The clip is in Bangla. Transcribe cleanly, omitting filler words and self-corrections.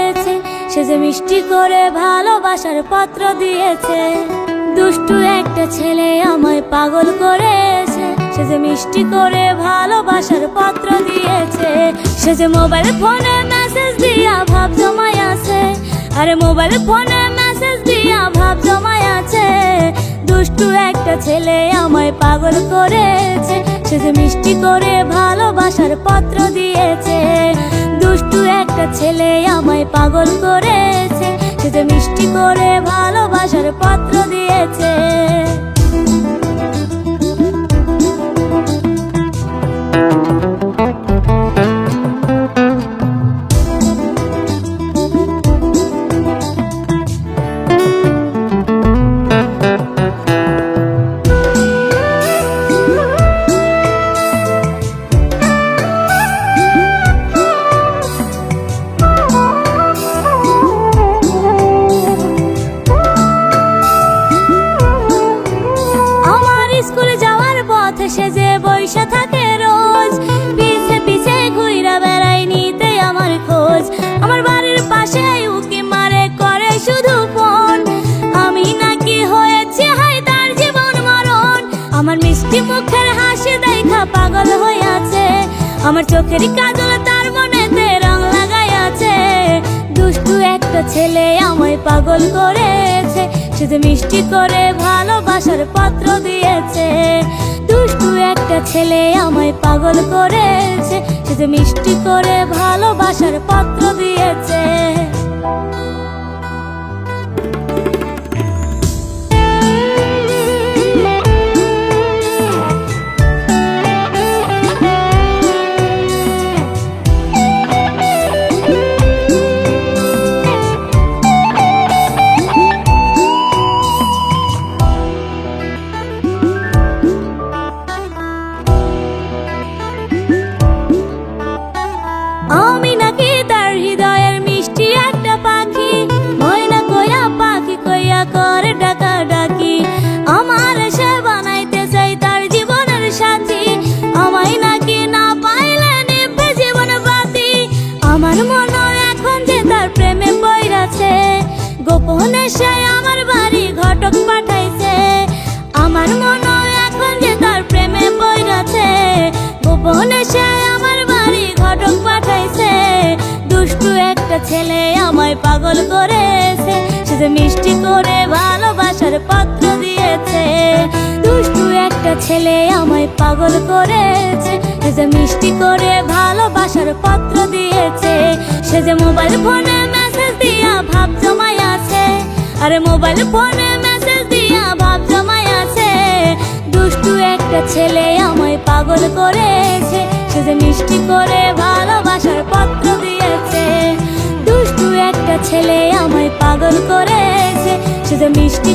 করেছে, সে যে মিষ্টি করে ভালোবাসার পত্র দিয়েছে। দুষ্টু একটা ছেলে আমায় পাগল করেছে, সে যে মিষ্টি করে ভালোবাসার পত্র দিয়েছে। সে যে মোবাইল ফোনে মেসেজ দিয়া ভাব জমায় আছে, আরে মোবাইল ফোনে মেসেজ দিয়া ভাব জমায় আছে। দুষ্টু একটা ছেলে আমায় পাগল করেছে, সে যে মিষ্টি করে ভালোবাসার পত্র দিয়েছে। দুষ্টু একটা ছেলে আমায় পাগল করেছে, সে যে মিষ্টি করে ভালোবাসার পত্র দিয়েছে। স্কুলে যাওয়ার পথে সে যে বইসা থাকে রোজ, পিছে পিছে ঘুইরা বেড়াই নিতে আমার খোঁজ। আমার বাড়ির পাশে উকি মারে করে শুধু ফোন, আমি নাকি হয়েছি হাই তার জীবন মরণ। আমার মিষ্টি মুখের হাসি দেখা পাগল হয়ে আছে, আমার চোখের কাজল তার মনেতে রং লাগাই আছে। দুষ্টু একটা ছেলে আমায় পাগল করেছে, সে যে মিষ্টি করে ভালোবাসার পত্র দিয়েছে। দুষ্টু একটা ছেলে আমায় পাগল করেছে, সে যে মিষ্টি করে ভালোবাসার পত্র দিয়েছে। আমি নাকি তার হৃদয়ের মিষ্টি একটা পাখি, ময়না কইয়া পাখি কইয়া করে ডাকা ডাকি। আমার সে বানাইতে চাই তার জীবনের সাথী, আমায় নাকি না পাইলে নিভবে জীবন বাতি। আমার মনে এখন যে তার প্রেমে পইরাছে, গোপনে সে আমার বাড়ি ঘটক পাঠাইছে। আমার মনে এখন যে তার প্রেমে পইরাছে, গোপনে সে আমার বাড়ি ঘটক পাঠাইছে। দুষ্টু একটা ছেলে আমায় পাগল করেছে, সে যে মিষ্টি করে ভালোবাসার পত্র দিয়েছে। দুষ্টু একটা ছেলে আমায় পাগল করেছে, সে যে মিষ্টি করে ভালোবাসার পত্র দিয়েছে। সে যে মোবাইল ফোনে মেসেজ দিয়া ভাব জমায় আছে, আরে মোবাইল ফোনে মেসেজ দিয়া ভাব জমায় আছে। দুষ্টু একটা ছেলে আমায় পাগল করেছে, সে যে মিষ্টি করে ভালোবাসার পত্র দিয়েছে। দুষ্টু একটা ছেলে আমায় পাগল করেছে, সে যে মিষ্টি